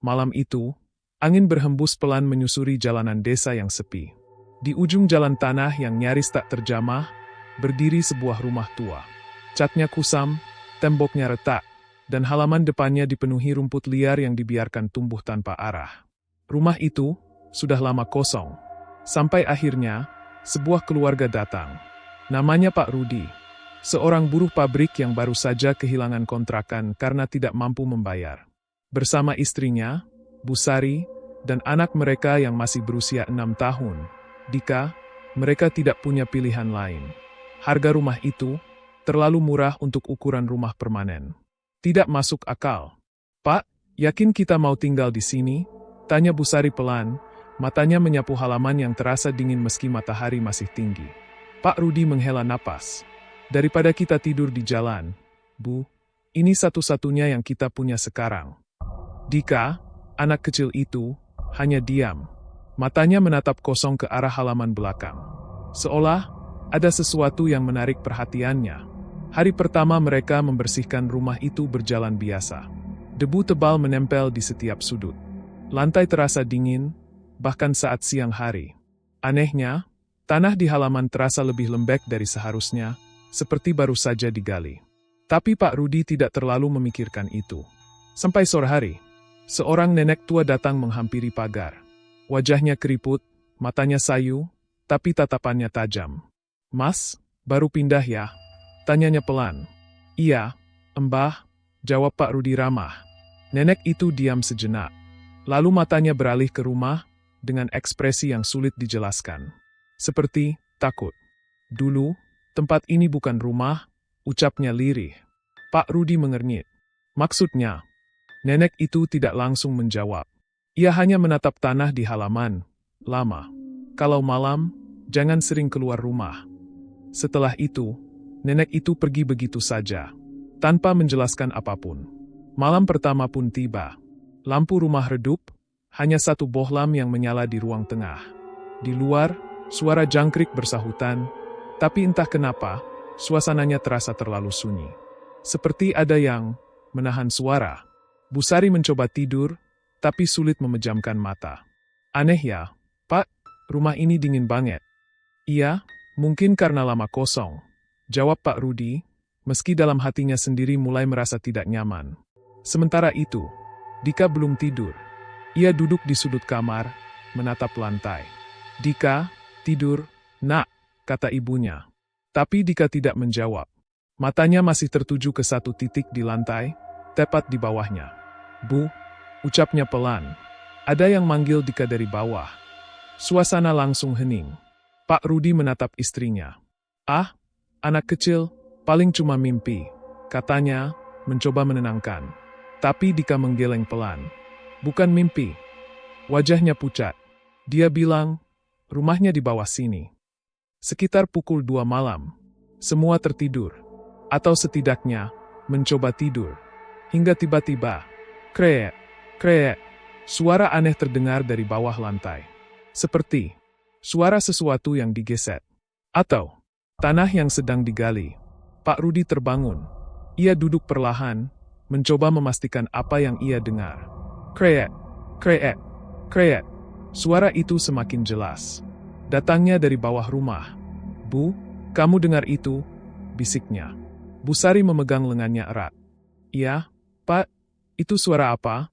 Malam itu, angin berhembus pelan menyusuri jalanan desa yang sepi. Di ujung jalan tanah yang nyaris tak terjamah, berdiri sebuah rumah tua. Catnya kusam, temboknya retak, dan halaman depannya dipenuhi rumput liar yang dibiarkan tumbuh tanpa arah. Rumah itu sudah lama kosong. Sampai akhirnya, sebuah keluarga datang. Namanya Pak Rudi. Seorang buruh pabrik yang baru saja kehilangan kontrakan karena tidak mampu membayar. Bersama istrinya, Bu Sari, dan anak mereka yang masih berusia 6 tahun, Dika, mereka tidak punya pilihan lain. Harga rumah itu terlalu murah untuk ukuran rumah permanen. Tidak masuk akal. "Pak, yakin kita mau tinggal di sini?" tanya Bu Sari pelan, matanya menyapu halaman yang terasa dingin meski matahari masih tinggi. Pak Rudi menghela napas. "Daripada kita tidur di jalan, Bu, ini satu-satunya yang kita punya sekarang." Dika, anak kecil itu, hanya diam. Matanya menatap kosong ke arah halaman belakang. Seolah ada sesuatu yang menarik perhatiannya. Hari pertama mereka membersihkan rumah itu berjalan biasa. Debu tebal menempel di setiap sudut. Lantai terasa dingin, bahkan saat siang hari. Anehnya, tanah di halaman terasa lebih lembek dari seharusnya, seperti baru saja digali. Tapi Pak Rudi tidak terlalu memikirkan itu. Sampai sore hari, seorang nenek tua datang menghampiri pagar. Wajahnya keriput, matanya sayu, tapi tatapannya tajam. "Mas, baru pindah ya?" tanyanya pelan. "Iya, Mbah," jawab Pak Rudi ramah. Nenek itu diam sejenak. Lalu matanya beralih ke rumah, dengan ekspresi yang sulit dijelaskan. Seperti takut. "Dulu, tempat ini bukan rumah," ucapnya lirih. Pak Rudi mengernyit. "Maksudnya?" Nenek itu tidak langsung menjawab. Ia hanya menatap tanah di halaman. "Lama. Kalau malam, jangan sering keluar rumah." Setelah itu, nenek itu pergi begitu saja, tanpa menjelaskan apapun. Malam pertama pun tiba. Lampu rumah redup, hanya satu bohlam yang menyala di ruang tengah. Di luar, suara jangkrik bersahutan, tapi entah kenapa, suasananya terasa terlalu sunyi. Seperti ada yang menahan suara. Bu Sari mencoba tidur, tapi sulit memejamkan mata. "Aneh ya, Pak, rumah ini dingin banget." "Iya, mungkin karena lama kosong," jawab Pak Rudi, meski dalam hatinya sendiri mulai merasa tidak nyaman. Sementara itu, Dika belum tidur. Ia duduk di sudut kamar, menatap lantai. "Dika, tidur, Nak," kata ibunya. Tapi Dika tidak menjawab. Matanya masih tertuju ke satu titik di lantai, tepat di bawahnya. "Bu," ucapnya pelan. Ada yang manggil Dika dari bawah. Suasana langsung hening. Pak Rudi menatap istrinya. "Ah, anak kecil, paling cuma mimpi," katanya, mencoba menenangkan. Tapi Dika menggeleng pelan. "Bukan mimpi." Wajahnya pucat. Dia bilang, rumahnya di bawah sini. Sekitar pukul 2 malam. Semua tertidur. Atau setidaknya, mencoba tidur. Hingga tiba-tiba, krek, krek, suara aneh terdengar dari bawah lantai. Seperti suara sesuatu yang digeser. Atau tanah yang sedang digali. Pak Rudi terbangun. Ia duduk perlahan, mencoba memastikan apa yang ia dengar. Krek, krek, krek. Suara itu semakin jelas. Datangnya dari bawah rumah. "Bu, kamu dengar itu?" bisiknya. Bu Sari memegang lengannya erat. "Iya, Pak, itu suara apa?"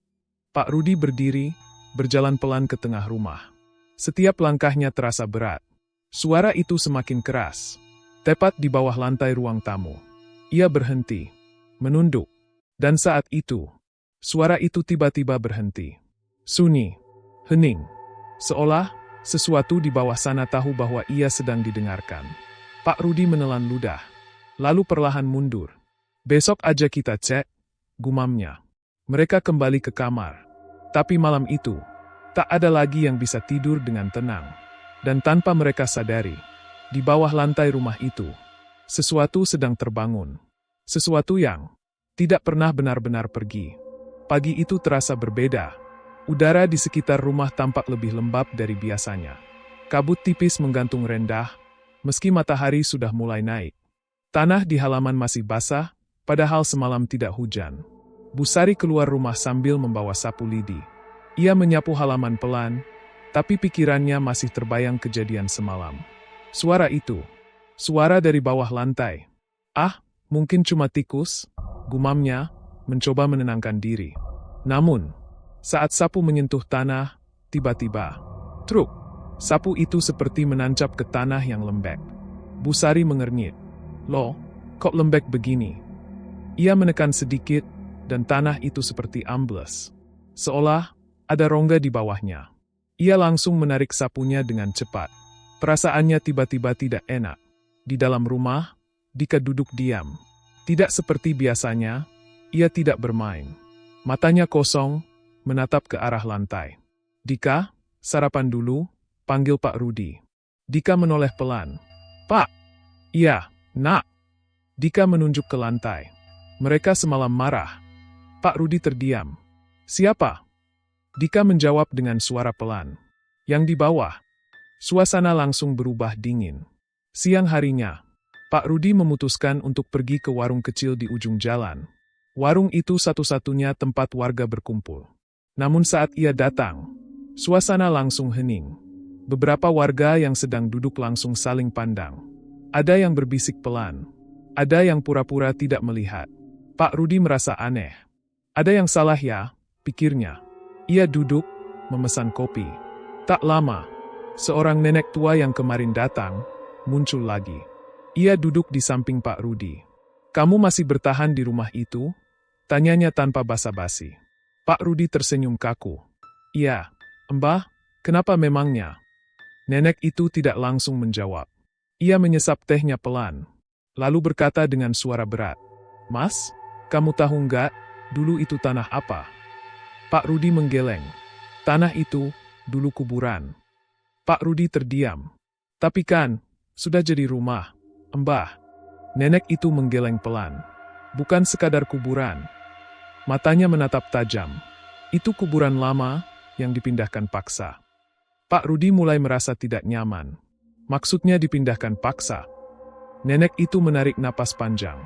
Pak Rudi berdiri, berjalan pelan ke tengah rumah. Setiap langkahnya terasa berat. Suara itu semakin keras. Tepat di bawah lantai ruang tamu. Ia berhenti, menunduk. Dan saat itu, suara itu tiba-tiba berhenti. Sunyi, hening. Seolah sesuatu di bawah sana tahu bahwa ia sedang didengarkan. Pak Rudi menelan ludah. Lalu perlahan mundur. "Besok aja kita cek," gumamnya. Mereka kembali ke kamar. Tapi malam itu, tak ada lagi yang bisa tidur dengan tenang. Dan tanpa mereka sadari, di bawah lantai rumah itu, sesuatu sedang terbangun. Sesuatu yang tidak pernah benar-benar pergi. Pagi itu terasa berbeda. Udara di sekitar rumah tampak lebih lembab dari biasanya. Kabut tipis menggantung rendah, meski matahari sudah mulai naik. Tanah di halaman masih basah, padahal semalam tidak hujan. Bu Sari keluar rumah sambil membawa sapu lidi. Ia menyapu halaman pelan, tapi pikirannya masih terbayang kejadian semalam. Suara itu. Suara dari bawah lantai. Ah, mungkin cuma tikus, gumamnya, mencoba menenangkan diri. Namun, saat sapu menyentuh tanah, tiba-tiba, truk, sapu itu seperti menancap ke tanah yang lembek. Busari mengernyit. Loh, kok lembek begini? Ia menekan sedikit, dan tanah itu seperti ambles. Seolah ada rongga di bawahnya. Ia langsung menarik sapunya dengan cepat. Perasaannya tiba-tiba tidak enak. Di dalam rumah, Dika duduk diam. Tidak seperti biasanya, ia tidak bermain. Matanya kosong, menatap ke arah lantai. Dika, sarapan dulu, panggil Pak Rudi. Dika menoleh pelan. Pak! Iya, nak. Dika menunjuk ke lantai. Mereka semalam marah. Pak Rudi terdiam. Siapa? Dika menjawab dengan suara pelan. Yang di bawah. Suasana langsung berubah dingin. Siang harinya, Pak Rudi memutuskan untuk pergi ke warung kecil di ujung jalan. Warung itu satu-satunya tempat warga berkumpul. Namun saat ia datang, suasana langsung hening. Beberapa warga yang sedang duduk langsung saling pandang. Ada yang berbisik pelan. Ada yang pura-pura tidak melihat. Pak Rudi merasa aneh. Ada yang salah ya, pikirnya. Ia duduk, memesan kopi. Tak lama, seorang nenek tua yang kemarin datang, muncul lagi. Ia duduk di samping Pak Rudi. Kamu masih bertahan di rumah itu? Tanyanya tanpa basa-basi. Pak Rudi tersenyum kaku. Iya, Mbah, kenapa memangnya? Nenek itu tidak langsung menjawab. Ia menyesap tehnya pelan, lalu berkata dengan suara berat. Mas, kamu tahu nggak, dulu itu tanah apa? Pak Rudi menggeleng. Tanah itu, dulu kuburan. Pak Rudi terdiam. Tapi kan, sudah jadi rumah, Mbah. Nenek itu menggeleng pelan. Bukan sekadar kuburan. Matanya menatap tajam. Itu kuburan lama, yang dipindahkan paksa. Pak Rudi mulai merasa tidak nyaman. Maksudnya dipindahkan paksa. Nenek itu menarik napas panjang.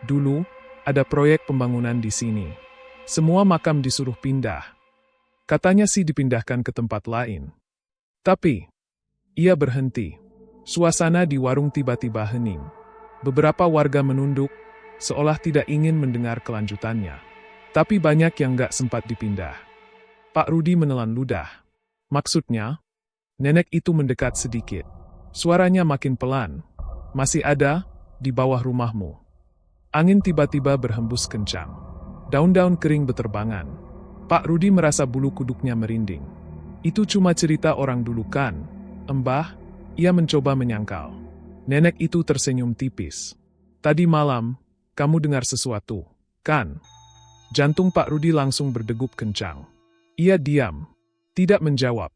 Dulu, ada proyek pembangunan di sini. Semua makam disuruh pindah. Katanya sih dipindahkan ke tempat lain. Tapi, ia berhenti. Suasana di warung tiba-tiba hening. Beberapa warga menunduk, seolah tidak ingin mendengar kelanjutannya. Tapi banyak yang gak sempat dipindah. Pak Rudi menelan ludah. Maksudnya, nenek itu mendekat sedikit. Suaranya makin pelan. Masih ada, di bawah rumahmu. Angin tiba-tiba berhembus kencang. Daun-daun kering beterbangan. Pak Rudi merasa bulu kuduknya merinding. Itu cuma cerita orang dulu kan, Mbah? Ia mencoba menyangkal. Nenek itu tersenyum tipis. Tadi malam, kamu dengar sesuatu, kan? Jantung Pak Rudi langsung berdegup kencang. Ia diam, tidak menjawab.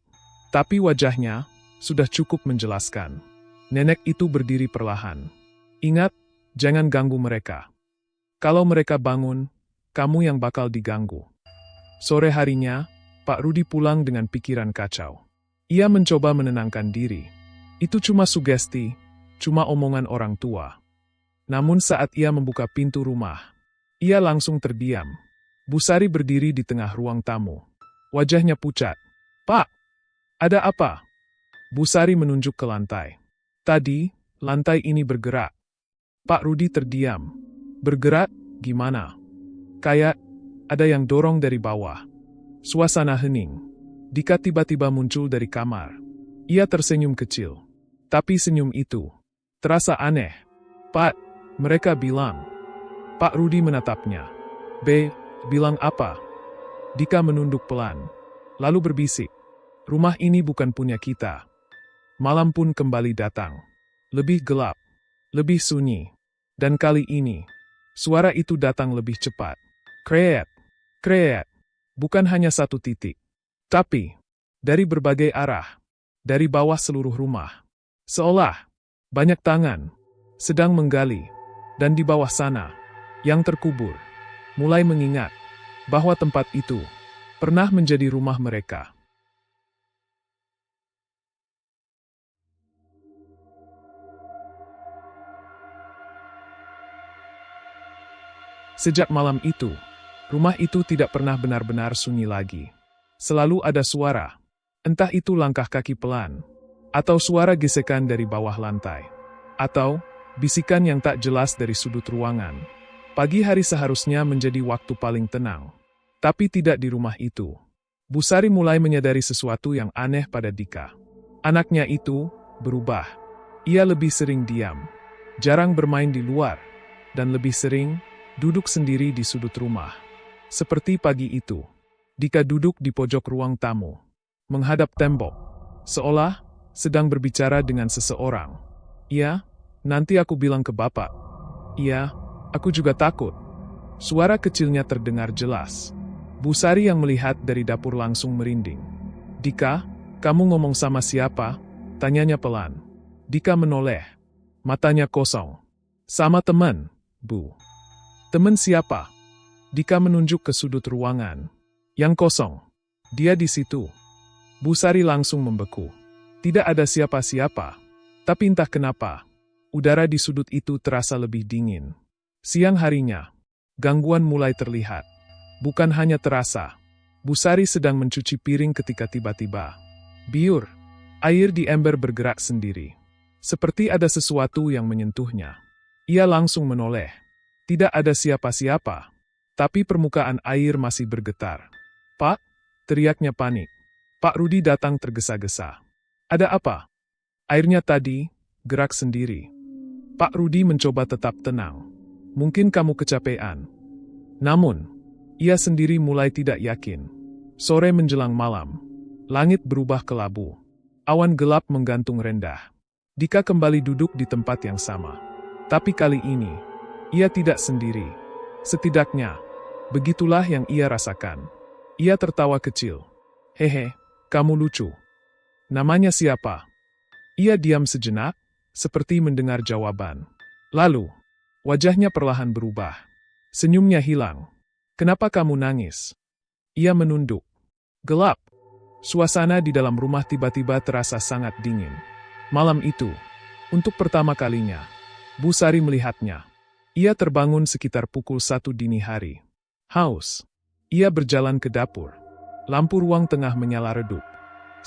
Tapi wajahnya sudah cukup menjelaskan. Nenek itu berdiri perlahan. Ingat, jangan ganggu mereka. Kalau mereka bangun, kamu yang bakal diganggu. Sore harinya, Pak Rudi pulang dengan pikiran kacau. Ia mencoba menenangkan diri. Itu cuma sugesti, cuma omongan orang tua. Namun saat ia membuka pintu rumah, ia langsung terdiam. Busari berdiri di tengah ruang tamu. Wajahnya pucat. Pak, ada apa? Busari menunjuk ke lantai. Tadi, lantai ini bergerak. Pak Rudi terdiam. Bergerak, gimana? Kayak, ada yang dorong dari bawah. Suasana hening. Dika tiba-tiba muncul dari kamar. Ia tersenyum kecil. Tapi senyum itu terasa aneh. Pak, mereka bilang. Pak Rudi menatapnya. Bilang apa? Dika menunduk pelan. Lalu berbisik. Rumah ini bukan punya kita. Malam pun kembali datang. Lebih gelap. Lebih sunyi. Dan kali ini, suara itu datang lebih cepat. Kreet. Kreet. Bukan hanya satu titik. Tapi, dari berbagai arah. Dari bawah seluruh rumah. Seolah, banyak tangan. Sedang menggali. Dan di bawah sana, yang terkubur. Mulai mengingat, bahwa tempat itu, pernah menjadi rumah mereka. Sejak malam itu, rumah itu tidak pernah benar-benar sunyi lagi. Selalu ada suara. Entah itu langkah kaki pelan, atau suara gesekan dari bawah lantai, atau bisikan yang tak jelas dari sudut ruangan. Pagi hari seharusnya menjadi waktu paling tenang. Tapi tidak di rumah itu. Bu Sari mulai menyadari sesuatu yang aneh pada Dika. Anaknya itu berubah. Ia lebih sering diam, jarang bermain di luar, dan lebih sering duduk sendiri di sudut rumah. Seperti pagi itu, Dika duduk di pojok ruang tamu, menghadap tembok, seolah sedang berbicara dengan seseorang. "Iya, nanti aku bilang ke bapak." "Iya, aku juga takut." Suara kecilnya terdengar jelas. Bu Sari yang melihat dari dapur langsung merinding. "Dika, kamu ngomong sama siapa?" tanyanya pelan. Dika menoleh. Matanya kosong. "Sama teman, Bu." "Teman siapa?" Dika menunjuk ke sudut ruangan. "Yang kosong. Dia di situ." Bu Sari langsung membeku. Tidak ada siapa-siapa. Tapi entah kenapa, udara di sudut itu terasa lebih dingin. Siang harinya, gangguan mulai terlihat. Bukan hanya terasa. Bu Sari sedang mencuci piring ketika tiba-tiba, biur, air di ember bergerak sendiri. Seperti ada sesuatu yang menyentuhnya. Ia langsung menoleh. Tidak ada siapa-siapa. Tapi permukaan air masih bergetar. "Pak!" teriaknya panik. Pak Rudi datang tergesa-gesa. "Ada apa?" "Airnya tadi gerak sendiri." Pak Rudi mencoba tetap tenang. "Mungkin kamu kecapean." Namun, ia sendiri mulai tidak yakin. Sore menjelang malam. Langit berubah kelabu. Awan gelap menggantung rendah. Dika kembali duduk di tempat yang sama. Tapi kali ini, ia tidak sendiri. Setidaknya, begitulah yang ia rasakan. Ia tertawa kecil. "Hehe, kamu lucu." "Namanya siapa?" Ia diam sejenak, seperti mendengar jawaban. Lalu, wajahnya perlahan berubah. Senyumnya hilang. "Kenapa kamu nangis?" Ia menunduk. Gelap. Suasana di dalam rumah tiba-tiba terasa sangat dingin. Malam itu, untuk pertama kalinya, Bu Sari melihatnya. Ia terbangun sekitar pukul 1 dini hari. Haus. Ia berjalan ke dapur. Lampu ruang tengah menyala redup.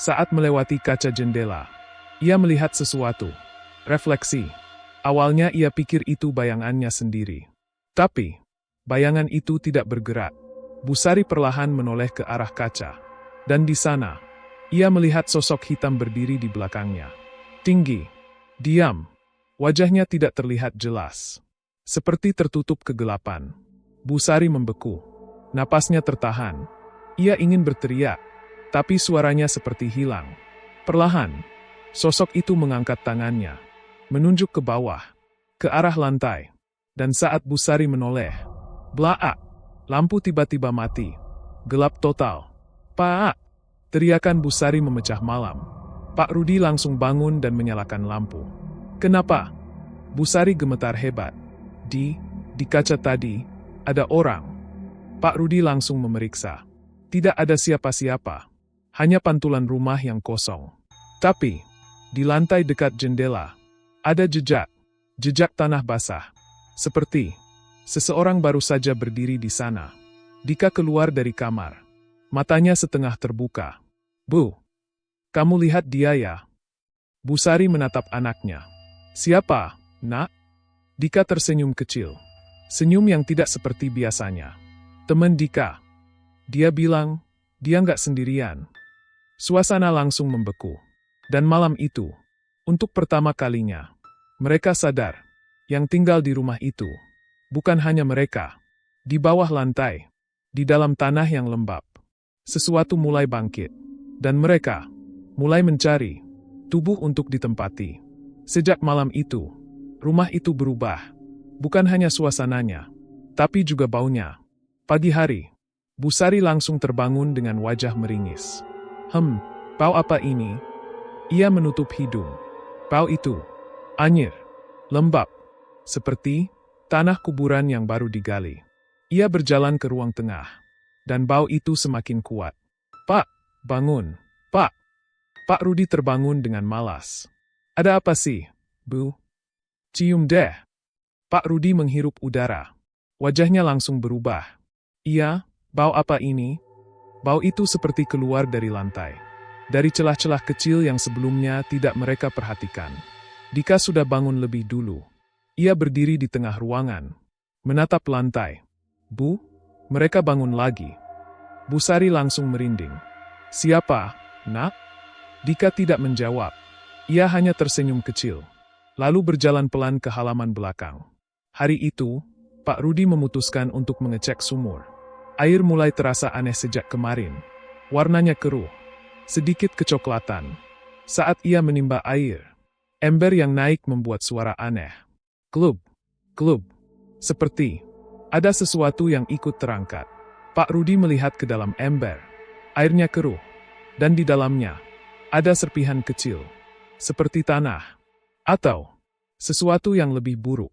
Saat melewati kaca jendela, ia melihat sesuatu. Refleksi. Awalnya ia pikir itu bayangannya sendiri. Tapi, bayangan itu tidak bergerak. Bu Sari perlahan menoleh ke arah kaca. Dan di sana, ia melihat sosok hitam berdiri di belakangnya. Tinggi, diam, wajahnya tidak terlihat jelas. Seperti tertutup kegelapan. Bu Sari membeku. Napasnya tertahan. Ia ingin berteriak, tapi suaranya seperti hilang. Perlahan, sosok itu mengangkat tangannya, menunjuk ke bawah, ke arah lantai. Dan saat Bu Sari menoleh, blaak, lampu tiba-tiba mati. Gelap total. "Pak!" teriakan Bu Sari memecah malam. Pak Rudi langsung bangun dan menyalakan lampu. "Kenapa?" Bu Sari gemetar hebat. Di kaca tadi, ada orang." Pak Rudi langsung memeriksa. Tidak ada siapa-siapa. Hanya pantulan rumah yang kosong. Tapi, di lantai dekat jendela, ada jejak. Jejak tanah basah. Seperti seseorang baru saja berdiri di sana. Dika keluar dari kamar. Matanya setengah terbuka. "Bu, kamu lihat dia ya?" Bu Sari menatap anaknya. "Siapa, Nak?" Dika tersenyum kecil. Senyum yang tidak seperti biasanya. "Teman Dika." Dia bilang, dia nggak sendirian. Suasana langsung membeku. Dan malam itu, untuk pertama kalinya, mereka sadar, yang tinggal di rumah itu, bukan hanya mereka. Di bawah lantai, di dalam tanah yang lembab, sesuatu mulai bangkit. Dan mereka mulai mencari tubuh untuk ditempati. Sejak malam itu, rumah itu berubah. Bukan hanya suasananya, tapi juga baunya. Pagi hari, Bu Sari langsung terbangun dengan wajah meringis. Bau apa ini?" Ia menutup hidung. Bau itu anyir, lembab, seperti tanah kuburan yang baru digali. Ia berjalan ke ruang tengah, dan bau itu semakin kuat. "Pak, bangun, Pak." Pak Rudi terbangun dengan malas. "Ada apa sih, Bu?" "Cium deh." Pak Rudi menghirup udara. Wajahnya langsung berubah. "Iya, bau apa ini?" Bau itu seperti keluar dari lantai. Dari celah-celah kecil yang sebelumnya tidak mereka perhatikan. Dika sudah bangun lebih dulu. Ia berdiri di tengah ruangan, menatap lantai. Bu, mereka bangun lagi. Bu Sari langsung merinding. Siapa, nak? Dika tidak menjawab. Ia hanya tersenyum kecil, lalu berjalan pelan ke halaman belakang. Hari itu, Pak Rudi memutuskan untuk mengecek sumur. Air mulai terasa aneh sejak kemarin. Warnanya keruh, sedikit kecoklatan. Saat ia menimba air, ember yang naik membuat suara aneh. Klub, klub. Seperti ada sesuatu yang ikut terangkat. Pak Rudi melihat ke dalam ember. Airnya keruh, dan di dalamnya ada serpihan kecil, seperti tanah, atau sesuatu yang lebih buruk.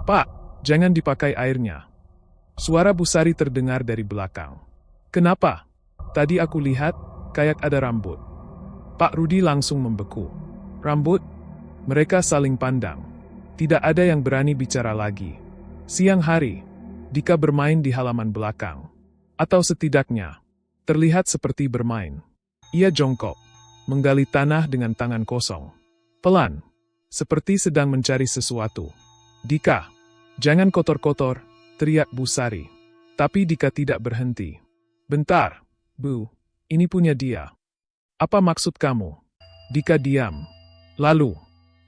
Pak, jangan dipakai airnya. Suara Bu Sari terdengar dari belakang. Kenapa? Tadi aku lihat, kayak ada rambut. Pak Rudi langsung membeku. Rambut? Mereka saling pandang. Tidak ada yang berani bicara lagi. Siang hari, Dika bermain di halaman belakang. Atau setidaknya, terlihat seperti bermain. Ia jongkok, menggali tanah dengan tangan kosong. Pelan, seperti sedang mencari sesuatu. Dika, jangan kotor-kotor, teriak Bu Sari. Tapi Dika tidak berhenti. Bentar, Bu, ini punya dia. Apa maksud kamu? Dika diam. Lalu,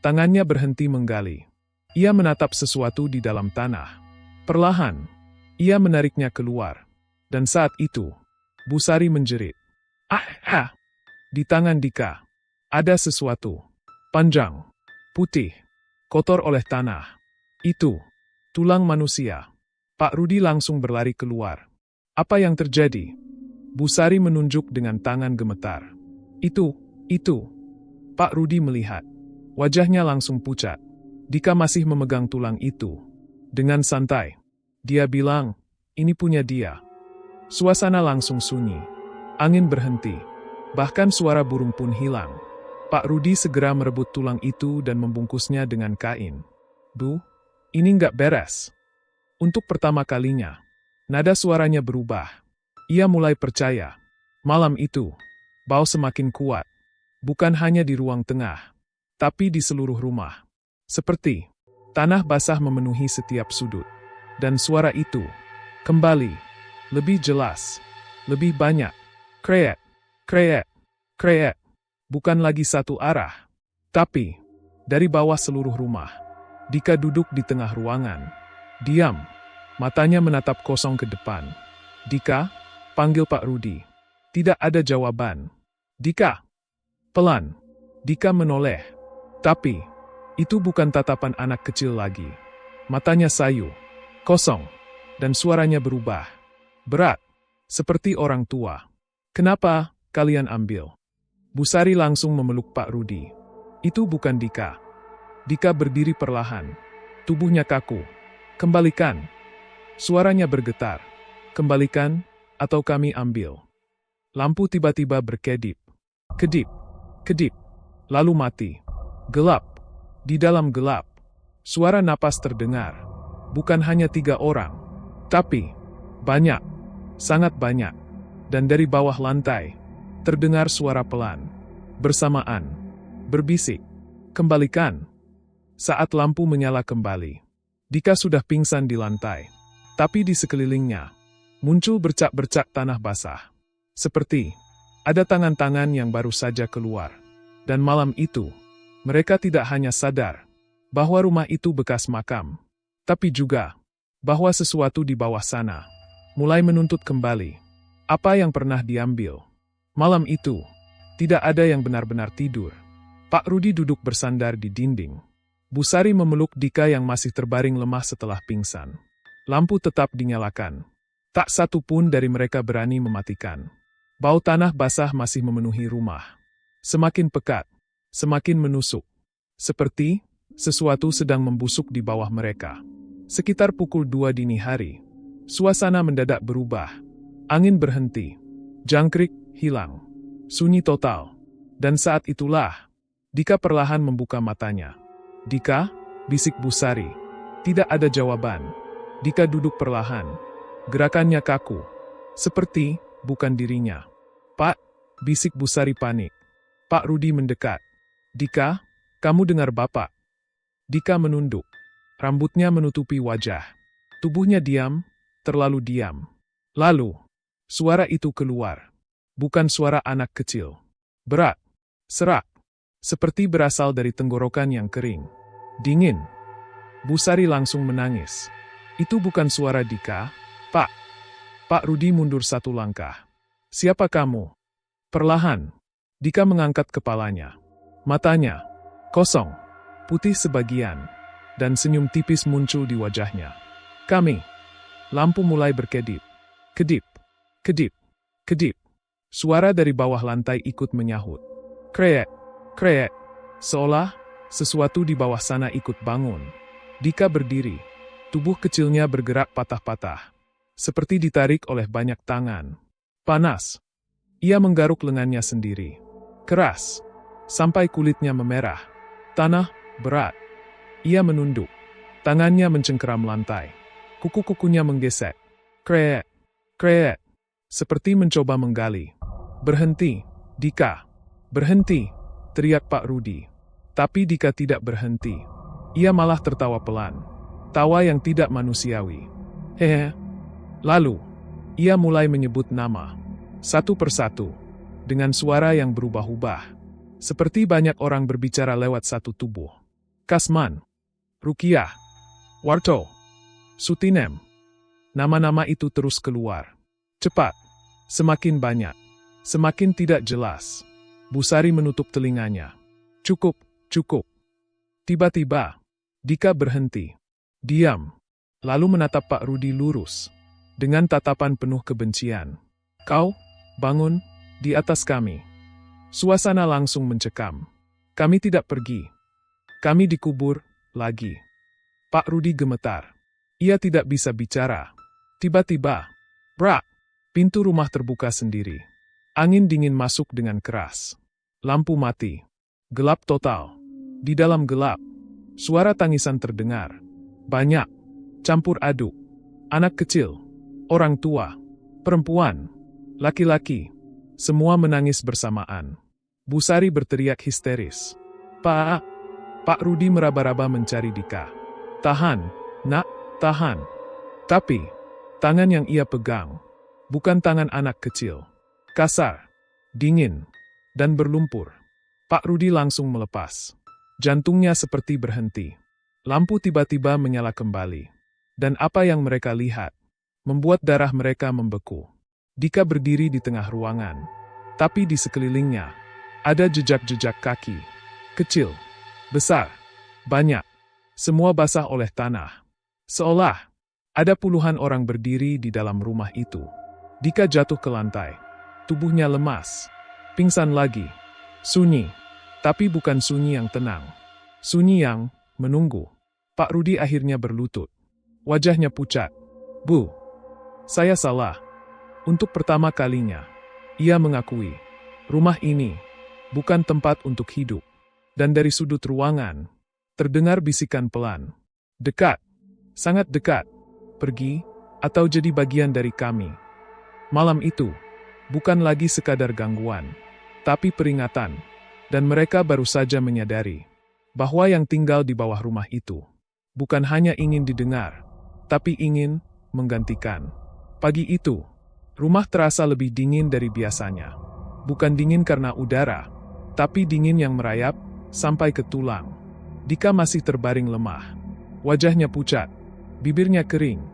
tangannya berhenti menggali. Ia menatap sesuatu di dalam tanah. Perlahan, ia menariknya keluar. Dan saat itu, Bu Sari menjerit. Ah! Di tangan Dika, ada sesuatu. Panjang, putih, kotor oleh tanah. Itu, tulang manusia. Pak Rudi langsung berlari keluar. Apa yang terjadi? Bu Sari menunjuk dengan tangan gemetar. Itu. Pak Rudi melihat. Wajahnya langsung pucat. Dika masih memegang tulang itu. Dengan santai, dia bilang, ini punya dia. Suasana langsung sunyi. Angin berhenti. Bahkan suara burung pun hilang. Pak Rudi segera merebut tulang itu dan membungkusnya dengan kain. Bu, ini nggak beres. Untuk pertama kalinya, nada suaranya berubah. Ia mulai percaya. Malam itu, bau semakin kuat. Bukan hanya di ruang tengah, tapi di seluruh rumah. Seperti tanah basah memenuhi setiap sudut. Dan suara itu, kembali, lebih jelas, lebih banyak. Kreet, kreet, kreet. Bukan lagi satu arah, tapi dari bawah seluruh rumah. Dika duduk di tengah ruangan. Diam, matanya menatap kosong ke depan. Dika, panggil Pak Rudi. Tidak ada jawaban. Dika, pelan. Dika menoleh. Tapi, itu bukan tatapan anak kecil lagi. Matanya sayu, kosong, dan suaranya berubah. Berat, seperti orang tua. Kenapa kalian ambil? Bu Sari langsung memeluk Pak Rudi. Itu bukan Dika. Dika berdiri perlahan. Tubuhnya kaku. Kembalikan. Suaranya bergetar. Kembalikan, atau kami ambil. Lampu tiba-tiba berkedip. Kedip. Kedip. Lalu mati. Gelap. Di dalam gelap, suara napas terdengar. Bukan hanya 3 orang. Tapi, banyak. Sangat banyak. Dan dari bawah lantai, terdengar suara pelan. Bersamaan. Berbisik. Kembalikan. Saat lampu menyala kembali, Dika sudah pingsan di lantai. Tapi di sekelilingnya, muncul bercak-bercak tanah basah. Seperti ada tangan-tangan yang baru saja keluar. Dan malam itu, mereka tidak hanya sadar bahwa rumah itu bekas makam, tapi juga bahwa sesuatu di bawah sana mulai menuntut kembali apa yang pernah diambil. Malam itu, tidak ada yang benar-benar tidur. Pak Rudi duduk bersandar di dinding. Bu Sari memeluk Dika yang masih terbaring lemah setelah pingsan. Lampu tetap dinyalakan. Tak satu pun dari mereka berani mematikan. Bau tanah basah masih memenuhi rumah. Semakin pekat, semakin menusuk. Seperti sesuatu sedang membusuk di bawah mereka. Sekitar pukul 2 dini hari, suasana mendadak berubah. Angin berhenti. Jangkrik hilang. Sunyi total. Dan saat itulah, Dika perlahan membuka matanya. Dika, bisik Bu Sari. Tidak ada jawaban. Dika duduk perlahan. Gerakannya kaku. Seperti bukan dirinya. Pak, bisik Bu Sari panik. Pak Rudi mendekat. Dika, kamu dengar Bapak? Dika menunduk. Rambutnya menutupi wajah. Tubuhnya diam, terlalu diam. Lalu, suara itu keluar. Bukan suara anak kecil. Berat, serak, seperti berasal dari tenggorokan yang kering. Dingin. Bu Sari langsung menangis. Itu bukan suara Dika, Pak. Pak Rudi mundur satu langkah. Siapa kamu? Perlahan, Dika mengangkat kepalanya. Matanya kosong, putih sebagian, dan senyum tipis muncul di wajahnya. Kami. Lampu mulai berkedip. Kedip, kedip, kedip. Suara dari bawah lantai ikut menyahut. Krek, krek. Seolah sesuatu di bawah sana ikut bangun. Dika berdiri. Tubuh kecilnya bergerak patah-patah. Seperti ditarik oleh banyak tangan. Panas. Ia menggaruk lengannya sendiri. Keras. Sampai kulitnya memerah. Tanah, berat. Ia menunduk. Tangannya mencengkeram lantai. Kuku-kukunya menggesek. Krek, krek. Seperti mencoba menggali. Berhenti, Dika. Berhenti, teriak Pak Rudi. Tapi Dika tidak berhenti. Ia malah tertawa pelan. Tawa yang tidak manusiawi. Hehe. Lalu, ia mulai menyebut nama. Satu persatu. Dengan suara yang berubah-ubah. Seperti banyak orang berbicara lewat satu tubuh. Kasman. Rukiah. Warto. Sutinem. Nama-nama itu terus keluar. Cepat. Semakin banyak. Semakin tidak jelas. Bu Sari menutup telinganya. Cukup, cukup. Tiba-tiba, Dika berhenti. Diam. Lalu menatap Pak Rudi lurus. Dengan tatapan penuh kebencian. Kau, bangun, di atas kami. Suasana langsung mencekam. Kami tidak pergi. Kami dikubur, lagi. Pak Rudi gemetar. Ia tidak bisa bicara. Tiba-tiba, brak, pintu rumah terbuka sendiri. Angin dingin masuk dengan keras. Lampu mati. Gelap total. Di dalam gelap, suara tangisan terdengar. Banyak. Campur aduk. Anak kecil. Orang tua. Perempuan. Laki-laki. Semua menangis bersamaan. Bu Sari berteriak histeris. Pak! Pak Rudi meraba-raba mencari Dika. Tahan, nak, tahan. Tapi, tangan yang ia pegang, bukan tangan anak kecil. Kasar, dingin, dan berlumpur. Pak Rudi langsung melepas. Jantungnya seperti berhenti. Lampu tiba-tiba menyala kembali. Dan apa yang mereka lihat, membuat darah mereka membeku. Dika berdiri di tengah ruangan. Tapi di sekelilingnya, ada jejak-jejak kaki. Kecil, besar, banyak. Semua basah oleh tanah. Seolah ada puluhan orang berdiri di dalam rumah itu. Dika jatuh ke lantai. Tubuhnya lemas. Pingsan lagi. Sunyi. Tapi bukan sunyi yang tenang. Sunyi yang menunggu. Pak Rudi akhirnya berlutut. Wajahnya pucat. Bu, saya salah. Untuk pertama kalinya, ia mengakui. Rumah ini bukan tempat untuk hidup. Dan dari sudut ruangan, terdengar bisikan pelan. Dekat. Sangat dekat. Pergi, atau jadi bagian dari kami. Malam itu, bukan lagi sekadar gangguan, tapi peringatan. Dan mereka baru saja menyadari bahwa yang tinggal di bawah rumah itu bukan hanya ingin didengar, tapi ingin menggantikan. Pagi itu, rumah terasa lebih dingin dari biasanya. Bukan dingin karena udara, tapi dingin yang merayap sampai ke tulang. Dika masih terbaring lemah. Wajahnya pucat, bibirnya kering.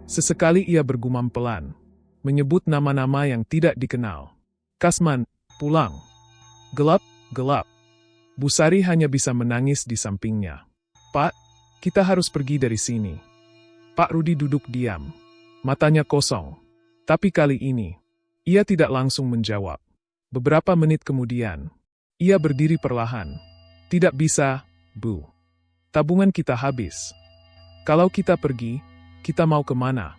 Sesekali ia bergumam pelan, menyebut nama-nama yang tidak dikenal. Kasman, pulang. Gelap, gelap. Bu Sari hanya bisa menangis di sampingnya. Pak, kita harus pergi dari sini. Pak Rudi duduk diam. Matanya kosong. Tapi kali ini, ia tidak langsung menjawab. Beberapa menit kemudian, ia berdiri perlahan. Tidak bisa, Bu. Tabungan kita habis. Kalau kita pergi, kita mau kemana?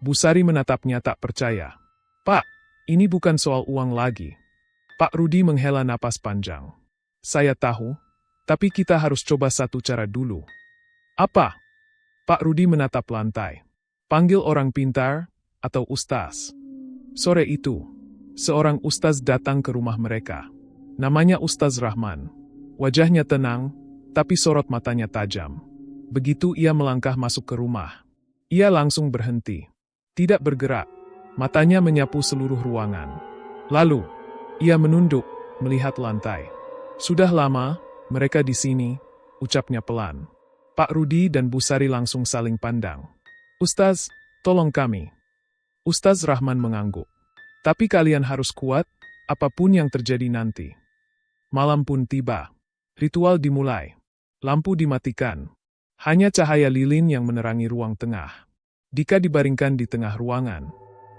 Bu Sari menatapnya tak percaya. Pak, ini bukan soal uang lagi. Pak Rudi menghela napas panjang. Saya tahu, tapi kita harus coba satu cara dulu. Apa? Pak Rudi menatap lantai. Panggil orang pintar, atau ustaz. Sore itu, seorang ustaz datang ke rumah mereka. Namanya Ustaz Rahman. Wajahnya tenang, tapi sorot matanya tajam. Begitu ia melangkah masuk ke rumah, ia langsung berhenti. Tidak bergerak, matanya menyapu seluruh ruangan. Lalu, ia menunduk, melihat lantai. Sudah lama, mereka di sini, ucapnya pelan. Pak Rudi dan Bu Sari langsung saling pandang. Ustaz, tolong kami. Ustaz Rahman mengangguk. Tapi kalian harus kuat, apapun yang terjadi nanti. Malam pun tiba. Ritual dimulai. Lampu dimatikan. Hanya cahaya lilin yang menerangi ruang tengah. Dika dibaringkan di tengah ruangan.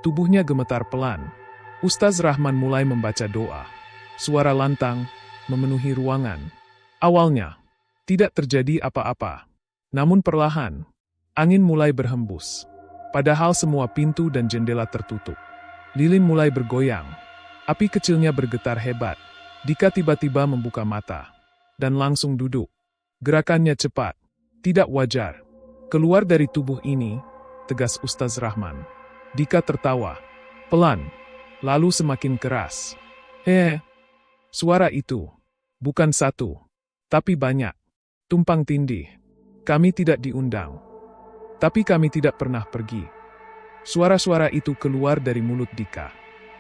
Tubuhnya gemetar pelan. Ustaz Rahman mulai membaca doa. Suara lantang memenuhi ruangan. Awalnya, tidak terjadi apa-apa. Namun perlahan, angin mulai berhembus. Padahal semua pintu dan jendela tertutup. Lilin mulai bergoyang. Api kecilnya bergetar hebat. Dika tiba-tiba membuka mata. Dan langsung duduk. Gerakannya cepat. Tidak wajar. Keluar dari tubuh ini, tegas Ustaz Rahman. Dika tertawa. Pelan. Lalu semakin keras. Suara itu. Bukan satu. Tapi banyak. Tumpang tindih. Kami tidak diundang. Tapi kami tidak pernah pergi. Suara-suara itu keluar dari mulut Dika.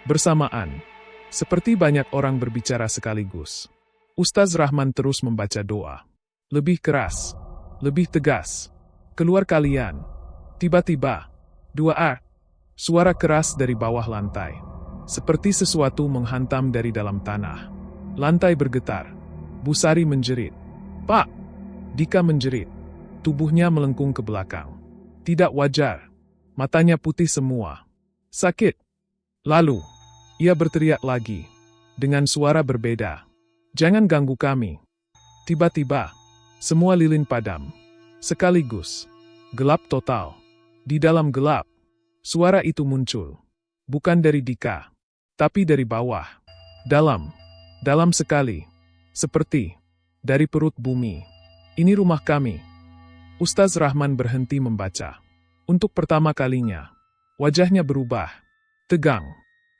Bersamaan. Seperti banyak orang berbicara sekaligus. Ustaz Rahman terus membaca doa. Lebih keras. Lebih tegas. Keluar kalian. Tiba-tiba. Suara keras dari bawah lantai. Seperti sesuatu menghantam dari dalam tanah. Lantai bergetar. Bu Sari menjerit. Pak! Dika menjerit. Tubuhnya melengkung ke belakang. Tidak wajar. Matanya putih semua. Sakit. Lalu, ia berteriak lagi. Dengan suara berbeda. Jangan ganggu kami. Tiba-tiba, semua lilin padam. Sekaligus. Gelap total. Di dalam gelap, suara itu muncul. Bukan dari Dika. Tapi dari bawah. Dalam sekali. Seperti dari perut bumi. Ini rumah kami. Ustaz Rahman berhenti membaca. Untuk pertama kalinya, wajahnya berubah. Tegang.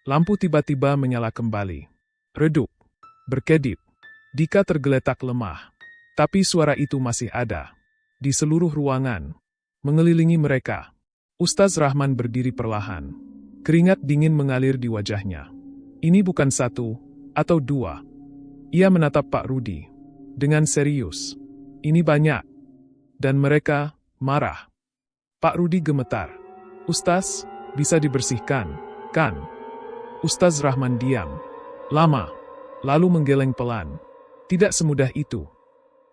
Lampu tiba-tiba menyala kembali. Redup. Berkedip. Dika tergeletak lemah. Tapi suara itu masih ada. Di seluruh ruangan. Mengelilingi mereka. Ustaz Rahman berdiri perlahan. Keringat dingin mengalir di wajahnya. Ini bukan satu, atau dua. Ia menatap Pak Rudi. Dengan serius. Ini banyak. Dan mereka marah. Pak Rudi gemetar. Ustaz, bisa dibersihkan, kan? Ustaz Rahman diam. Lama. Lalu menggeleng pelan. Tidak semudah itu.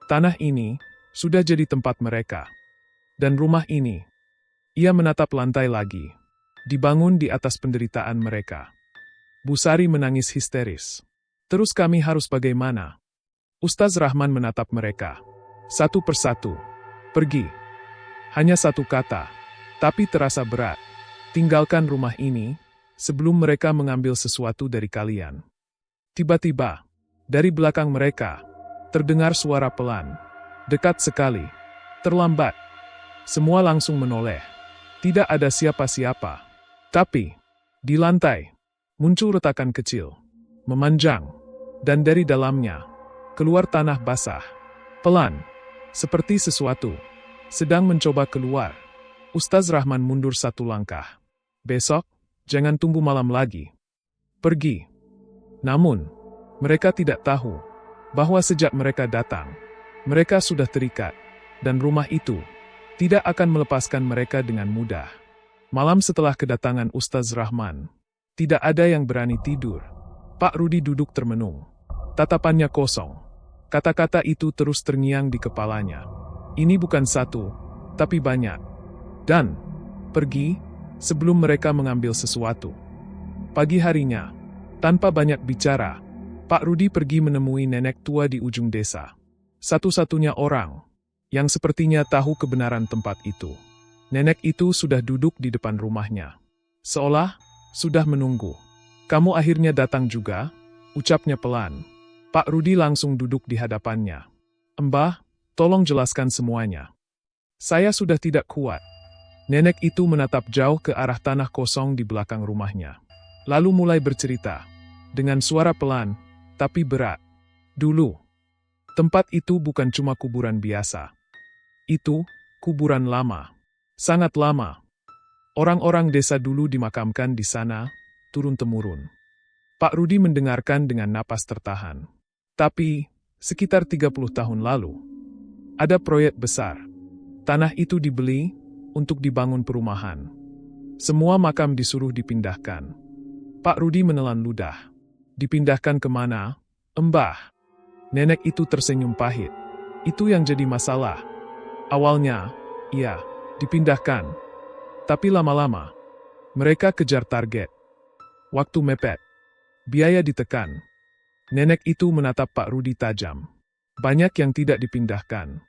Tanah ini sudah jadi tempat mereka. Dan rumah ini. Ia menatap lantai lagi. Dibangun di atas penderitaan mereka. Bu Sari menangis histeris. Terus kami harus bagaimana? Ustaz Rahman menatap mereka. Satu persatu. Pergi. Hanya satu kata. Tapi terasa berat. Tinggalkan rumah ini, sebelum mereka mengambil sesuatu dari kalian. Tiba-tiba, dari belakang mereka, terdengar suara pelan. Dekat sekali. Terlambat. Semua langsung menoleh. Tidak ada siapa-siapa. Tapi, di lantai, muncul retakan kecil. Memanjang. Dan dari dalamnya, keluar tanah basah. Pelan. Seperti sesuatu. Sedang mencoba keluar. Ustaz Rahman mundur satu langkah. Besok, jangan tunggu malam lagi. Pergi. Namun, mereka tidak tahu bahwa sejak mereka datang, mereka sudah terikat, dan rumah itu tidak akan melepaskan mereka dengan mudah. Malam setelah kedatangan Ustaz Rahman, tidak ada yang berani tidur. Pak Rudi duduk termenung. Tatapannya kosong. Kata-kata itu terus terngiang di kepalanya. Ini bukan satu, tapi banyak. Dan, pergi, sebelum mereka mengambil sesuatu. Pagi harinya, tanpa banyak bicara, Pak Rudi pergi menemui nenek tua di ujung desa. Satu-satunya orang yang sepertinya tahu kebenaran tempat itu. Nenek itu sudah duduk di depan rumahnya. Seolah sudah menunggu. Kamu akhirnya datang juga, ucapnya pelan. Pak Rudi langsung duduk di hadapannya. Mbah, tolong jelaskan semuanya. Saya sudah tidak kuat. Nenek itu menatap jauh ke arah tanah kosong di belakang rumahnya. Lalu mulai bercerita. Dengan suara pelan, tapi berat. Dulu, tempat itu bukan cuma kuburan biasa. Itu, kuburan lama. Sangat lama. Orang-orang desa dulu dimakamkan di sana, turun-temurun. Pak Rudi mendengarkan dengan napas tertahan. Tapi, sekitar 30 tahun lalu, ada proyek besar. Tanah itu dibeli untuk dibangun perumahan. Semua makam disuruh dipindahkan. Pak Rudi menelan ludah. Dipindahkan kemana? Mbah. Nenek itu tersenyum pahit. Itu yang jadi masalah. Awalnya, iya, dipindahkan. Tapi lama-lama, mereka kejar target. Waktu mepet. Biaya ditekan. Nenek itu menatap Pak Rudi tajam. Banyak yang tidak dipindahkan.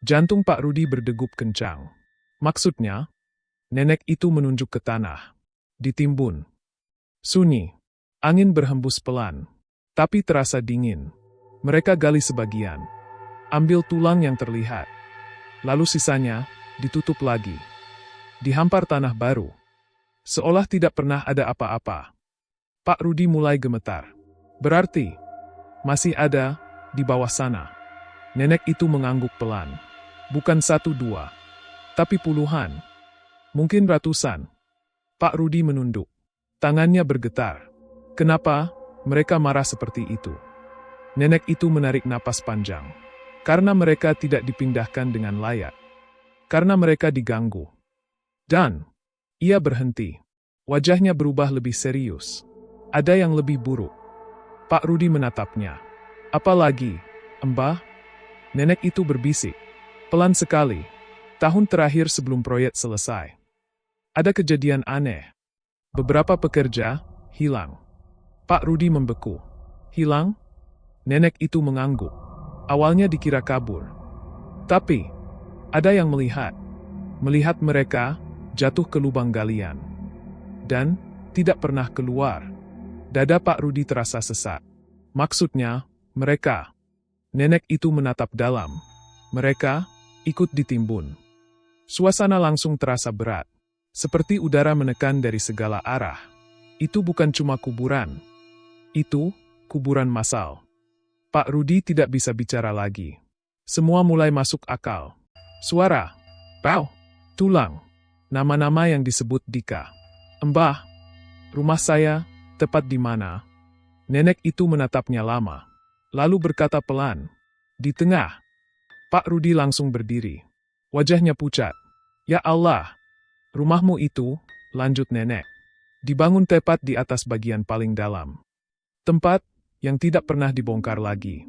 Jantung Pak Rudi berdegup kencang. Maksudnya, nenek itu menunjuk ke tanah. Ditimbun. Sunyi. Angin berhembus pelan. Tapi terasa dingin. Mereka gali sebagian. Ambil tulang yang terlihat. Lalu sisanya, ditutup lagi. Dihampar tanah baru. Seolah tidak pernah ada apa-apa. Pak Rudi mulai gemetar. Berarti, masih ada, di bawah sana. Nenek itu mengangguk pelan. Bukan 1-2, tapi puluhan. Mungkin ratusan. Pak Rudi menunduk. Tangannya bergetar. Kenapa mereka marah seperti itu? Nenek itu menarik napas panjang. Karena mereka tidak dipindahkan dengan layak. Karena mereka diganggu. Dan, ia berhenti. Wajahnya berubah lebih serius. Ada yang lebih buruk. Pak Rudi menatapnya. Apalagi, Mbah? Nenek itu berbisik. Pelan sekali. Tahun terakhir sebelum proyek selesai. Ada kejadian aneh. Beberapa pekerja hilang. Pak Rudi membeku. Hilang? Nenek itu mengangguk. Awalnya dikira kabur. Tapi, ada yang melihat. Melihat mereka jatuh ke lubang galian. Dan, tidak pernah keluar. Dada Pak Rudi terasa sesak. Maksudnya, mereka. Nenek itu menatap dalam. Mereka ikut ditimbun. Suasana langsung terasa berat. Seperti udara menekan dari segala arah. Itu bukan cuma kuburan. Itu kuburan massal. Pak Rudi tidak bisa bicara lagi. Semua mulai masuk akal. Suara. Pau. Tulang. Nama-nama yang disebut Dika. Mbah. Rumah saya. Tepat di mana? Nenek itu menatapnya lama. Lalu berkata pelan. Di tengah. Pak Rudi langsung berdiri. Wajahnya pucat. Ya Allah. Rumahmu itu, lanjut nenek. Dibangun tepat di atas bagian paling dalam. Tempat yang tidak pernah dibongkar lagi.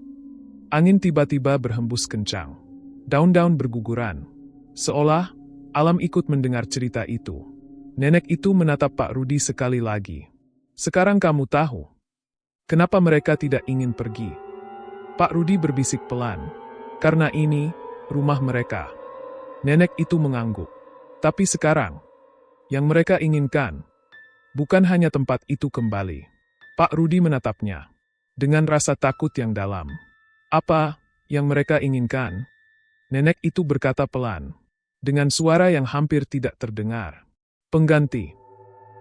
Angin tiba-tiba berhembus kencang. Daun-daun berguguran. Seolah alam ikut mendengar cerita itu. Nenek itu menatap Pak Rudi sekali lagi. Sekarang kamu tahu, kenapa mereka tidak ingin pergi. Pak Rudi berbisik pelan. Karena ini, rumah mereka. Nenek itu mengangguk. Tapi sekarang, yang mereka inginkan, bukan hanya tempat itu kembali. Pak Rudi menatapnya. Dengan rasa takut yang dalam. Apa yang mereka inginkan? Nenek itu berkata pelan. Dengan suara yang hampir tidak terdengar. Pengganti.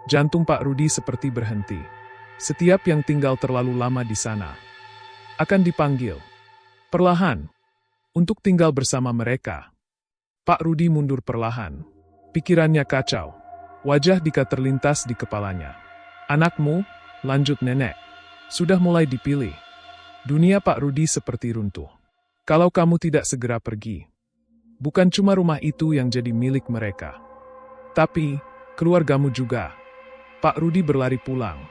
Jantung Pak Rudi seperti berhenti. Setiap yang tinggal terlalu lama di sana akan dipanggil perlahan untuk tinggal bersama mereka. Pak Rudi mundur perlahan. Pikirannya kacau. Wajah Dika terlintas di kepalanya. Anakmu, lanjut nenek, sudah mulai dipilih. Dunia Pak Rudi seperti runtuh. Kalau kamu tidak segera pergi, bukan cuma rumah itu yang jadi milik mereka, tapi keluargamu juga. Pak Rudi berlari pulang,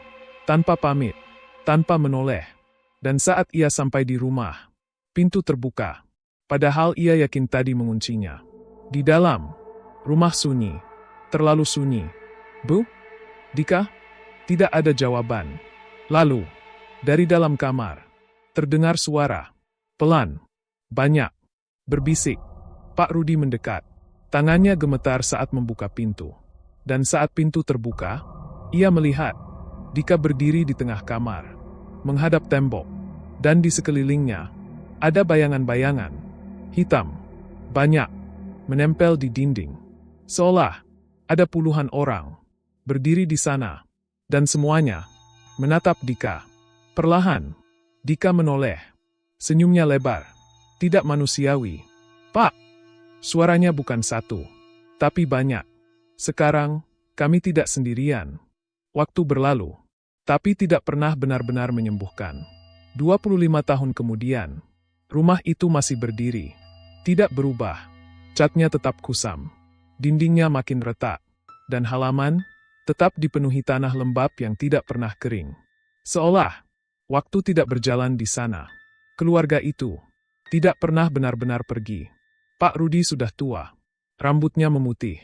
tanpa pamit, tanpa menoleh. Dan saat ia sampai di rumah, pintu terbuka. Padahal ia yakin tadi menguncinya. Di dalam, rumah sunyi, terlalu sunyi. Bu? Dika? Tidak ada jawaban. Lalu, dari dalam kamar, terdengar suara. Pelan, banyak, berbisik. Pak Rudi mendekat. Tangannya gemetar saat membuka pintu. Dan saat pintu terbuka, ia melihat Dika berdiri di tengah kamar, menghadap tembok, dan di sekelilingnya ada bayangan-bayangan hitam, banyak, menempel di dinding. Seolah ada puluhan orang berdiri di sana. Dan semuanya menatap Dika. Perlahan, Dika menoleh. Senyumnya lebar. Tidak manusiawi. "Pak!" Suaranya bukan satu, tapi banyak. "Sekarang, kami tidak sendirian." Waktu berlalu, tapi tidak pernah benar-benar menyembuhkan. 25 tahun kemudian, rumah itu masih berdiri. Tidak berubah. Catnya tetap kusam. Dindingnya makin retak. Dan halaman tetap dipenuhi tanah lembab yang tidak pernah kering. Seolah waktu tidak berjalan di sana. Keluarga itu tidak pernah benar-benar pergi. Pak Rudi sudah tua. Rambutnya memutih.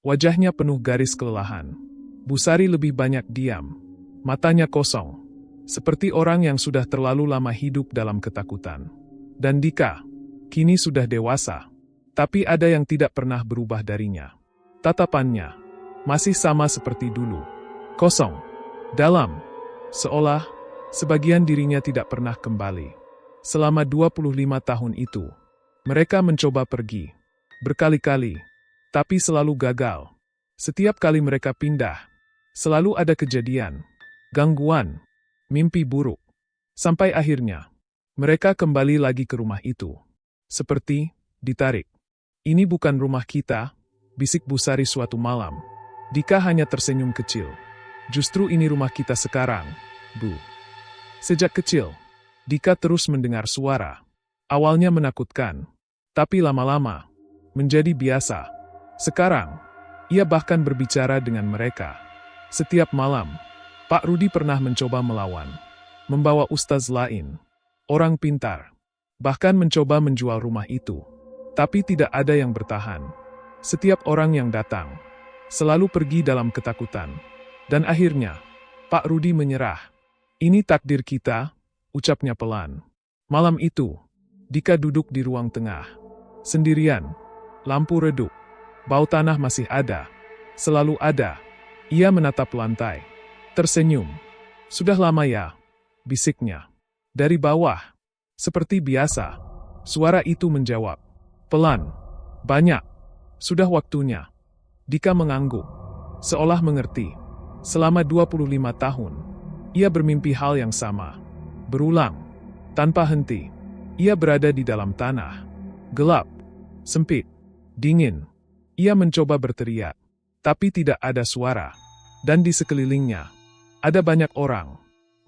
Wajahnya penuh garis kelelahan. Bu Sari lebih banyak diam. Matanya kosong. Seperti orang yang sudah terlalu lama hidup dalam ketakutan. Dan Dika kini sudah dewasa. Tapi ada yang tidak pernah berubah darinya. Tatapannya masih sama seperti dulu. Kosong. Dalam. Seolah sebagian dirinya tidak pernah kembali. Selama 25 tahun itu, mereka mencoba pergi. Berkali-kali. Tapi selalu gagal. Setiap kali mereka pindah, selalu ada kejadian. Gangguan. Mimpi buruk. Sampai akhirnya, mereka kembali lagi ke rumah itu. Seperti ditarik. "Ini bukan rumah kita," bisik Bu Sari suatu malam. Dika hanya tersenyum kecil. "Justru ini rumah kita sekarang, Bu." Sejak kecil, Dika terus mendengar suara. Awalnya menakutkan, tapi lama-lama menjadi biasa. Sekarang, ia bahkan berbicara dengan mereka. Setiap malam, Pak Rudi pernah mencoba melawan. Membawa ustaz lain, orang pintar. Bahkan mencoba menjual rumah itu. Tapi tidak ada yang bertahan. Setiap orang yang datang selalu pergi dalam ketakutan. Dan akhirnya, Pak Rudi menyerah. "Ini takdir kita," ucapnya pelan. Malam itu, Dika duduk di ruang tengah. Sendirian. Lampu redup. Bau tanah masih ada. Selalu ada. Ia menatap lantai. Tersenyum. "Sudah lama ya?" bisiknya. Dari bawah. Seperti biasa. Suara itu menjawab. Pelan. "Banyak. Sudah waktunya." Dika mengangguk. Seolah mengerti. Selama 25 tahun, ia bermimpi hal yang sama. Berulang. Tanpa henti. Ia berada di dalam tanah. Gelap. Sempit. Dingin. Ia mencoba berteriak. Tapi tidak ada suara. Dan di sekelilingnya, ada banyak orang.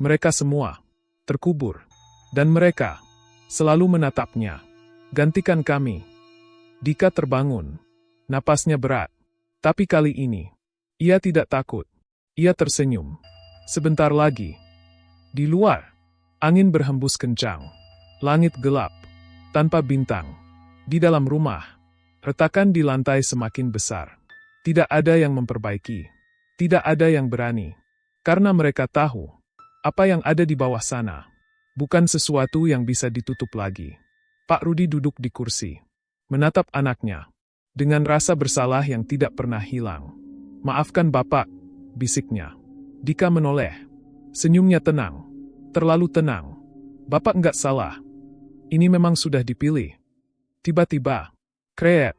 Mereka semua terkubur. Dan mereka selalu menatapnya. "Gantikan kami." Dika terbangun. Napasnya berat. Tapi kali ini, ia tidak takut. Ia tersenyum. Sebentar lagi. Di luar, angin berhembus kencang. Langit gelap. Tanpa bintang. Di dalam rumah, retakan di lantai semakin besar. Tidak ada yang memperbaiki. Tidak ada yang berani. Karena mereka tahu, apa yang ada di bawah sana bukan sesuatu yang bisa ditutup lagi. Pak Rudi duduk di kursi. Menatap anaknya. Dengan rasa bersalah yang tidak pernah hilang. "Maafkan Bapak," bisiknya. Dika menoleh. Senyumnya tenang. Terlalu tenang. "Bapak enggak salah. Ini memang sudah dipilih." Tiba-tiba, kreet.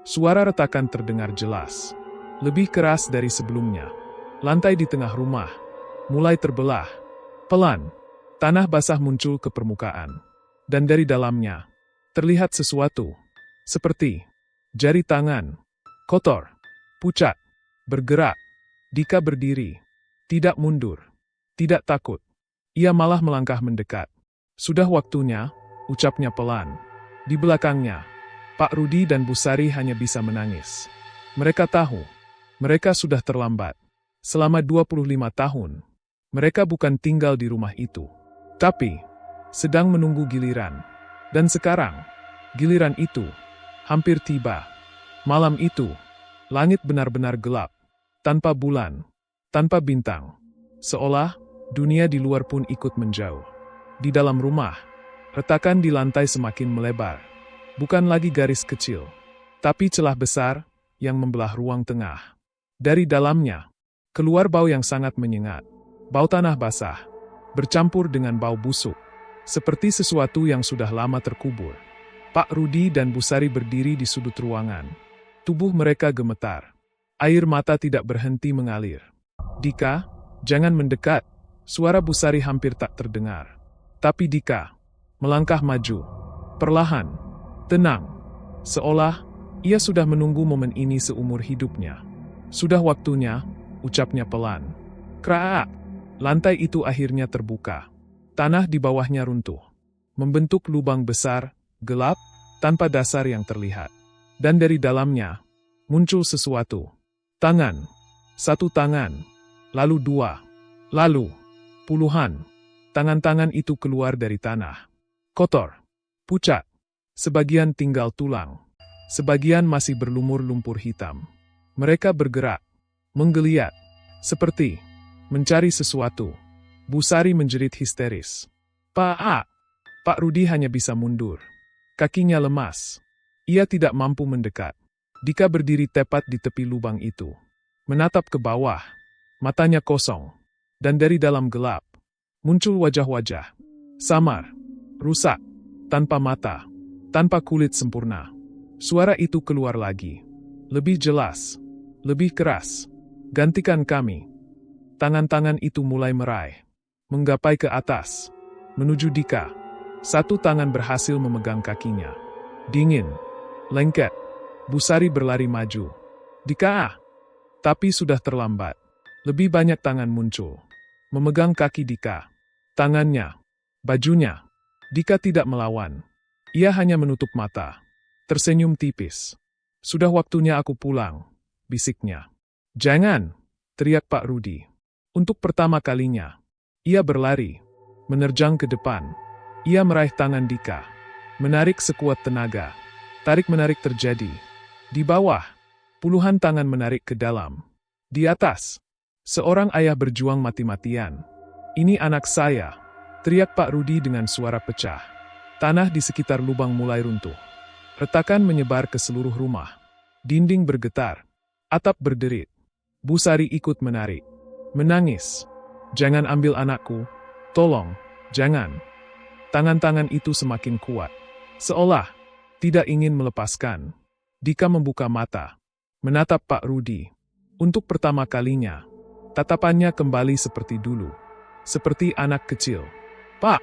Suara retakan terdengar jelas. Lebih keras dari sebelumnya. Lantai di tengah rumah mulai terbelah. Pelan, tanah basah muncul ke permukaan. Dan dari dalamnya, terlihat sesuatu. Seperti jari tangan, kotor, pucat, bergerak. Dika berdiri. Tidak mundur. Tidak takut. Ia malah melangkah mendekat. "Sudah waktunya," ucapnya pelan. Di belakangnya, Pak Rudi dan Bu Sari hanya bisa menangis. Mereka tahu, mereka sudah terlambat. Selama 25 tahun, mereka bukan tinggal di rumah itu, tapi sedang menunggu giliran. Dan sekarang, giliran itu hampir tiba. Malam itu, langit benar-benar gelap. Tanpa bulan, tanpa bintang. Seolah dunia di luar pun ikut menjauh. Di dalam rumah, retakan di lantai semakin melebar. Bukan lagi garis kecil, tapi celah besar yang membelah ruang tengah. Dari dalamnya, keluar bau yang sangat menyengat. Bau tanah basah, bercampur dengan bau busuk. Seperti sesuatu yang sudah lama terkubur. Pak Rudi dan Bu Sari berdiri di sudut ruangan. Tubuh mereka gemetar. Air mata tidak berhenti mengalir. "Dika," Jangan mendekat. Suara Busari hampir tak terdengar. Tapi Dika melangkah maju. Perlahan. Tenang. Seolah ia sudah menunggu momen ini seumur hidupnya. Sudah waktunya, ucapnya pelan. Kraak. Lantai itu akhirnya terbuka. Tanah di bawahnya runtuh. Membentuk lubang besar, gelap, tanpa dasar yang terlihat. Dan dari dalamnya, muncul sesuatu. Tangan. Satu tangan. Lalu dua. Lalu, puluhan. Tangan-tangan itu keluar dari tanah. Kotor. Pucat. Sebagian tinggal tulang. Sebagian masih berlumur lumpur hitam. Mereka bergerak. Menggeliat. Seperti mencari sesuatu. Busari menjerit histeris. Pak! Pak Rudi hanya bisa mundur. Kakinya lemas. Ia tidak mampu mendekat. Dika berdiri tepat di tepi lubang itu. Menatap ke bawah. Matanya kosong. Dan dari dalam gelap, muncul wajah-wajah. Samar. Rusak. Tanpa mata. Tanpa kulit sempurna. Suara itu keluar lagi. Lebih jelas. Lebih keras. Gantikan kami. Tangan-tangan itu mulai meraih. Menggapai ke atas. Menuju Dika. Satu tangan berhasil memegang kakinya. Dingin. Lengket. Busari berlari maju. Dika! Tapi sudah terlambat. Lebih banyak tangan muncul. Memegang kaki Dika. Tangannya. Bajunya. Dika tidak melawan. Ia hanya menutup mata. Tersenyum tipis. Sudah waktunya aku pulang, bisiknya. Jangan, teriak Pak Rudi. Untuk pertama kalinya, ia berlari. Menerjang ke depan. Ia meraih tangan Dika. Menarik sekuat tenaga. Tarik-menarik terjadi. Di bawah, puluhan tangan menarik ke dalam. Di atas, seorang ayah berjuang mati-matian. Ini anak saya, teriak Pak Rudi dengan suara pecah. Tanah di sekitar lubang mulai runtuh. Retakan menyebar ke seluruh rumah. Dinding bergetar. Atap berderit. Busari ikut menarik. Menangis. Jangan ambil anakku. Tolong, jangan. Tangan-tangan itu semakin kuat. Seolah tidak ingin melepaskan. Dika membuka mata. Menatap Pak Rudi. Untuk pertama kalinya, tatapannya kembali seperti dulu. Seperti anak kecil. Pak!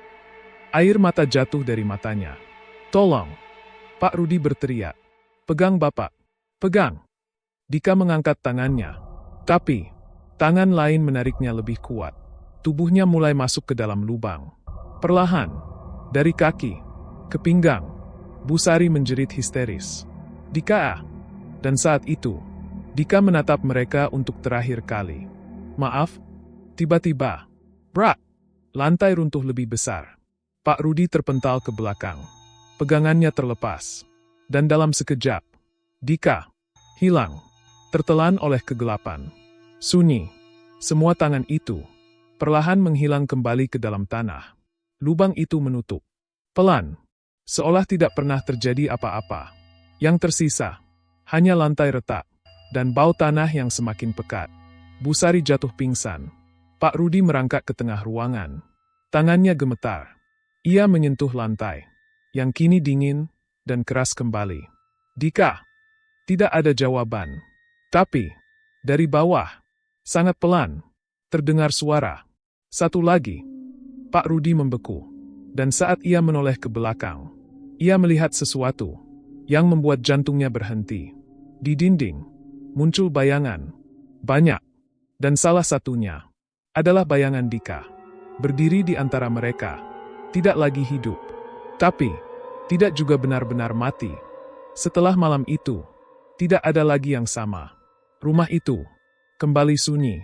Air mata jatuh dari matanya. Tolong! Pak Rudi berteriak. Pegang Bapak. Pegang. Dika mengangkat tangannya. Tapi, tangan lain menariknya lebih kuat. Tubuhnya mulai masuk ke dalam lubang. Perlahan. Dari kaki. Ke pinggang. Busari menjerit histeris. Dika! Dan saat itu, Dika menatap mereka untuk terakhir kali. Maaf. Tiba-tiba. Brak! Lantai runtuh lebih besar. Pak Rudi terpental ke belakang. Pegangannya terlepas. Dan dalam sekejap, Dika hilang. Tertelan oleh kegelapan. Sunyi. Semua tangan itu perlahan menghilang kembali ke dalam tanah. Lubang itu menutup. Pelan. Seolah tidak pernah terjadi apa-apa. Yang tersisa hanya lantai retak dan bau tanah yang semakin pekat. Busari jatuh pingsan. Pak Rudi merangkak ke tengah ruangan. Tangannya gemetar. Ia menyentuh lantai, yang kini dingin dan keras kembali. Dika! Tidak ada jawaban. Tapi, dari bawah, sangat pelan, terdengar suara. Satu lagi. Pak Rudi membeku. Dan saat ia menoleh ke belakang, ia melihat sesuatu yang membuat jantungnya berhenti. Di dinding, muncul bayangan. Banyak. Dan salah satunya adalah bayangan Dika. Berdiri di antara mereka. Tidak lagi hidup. Tapi, tidak juga benar-benar mati. Setelah malam itu, tidak ada lagi yang sama. Rumah itu kembali sunyi.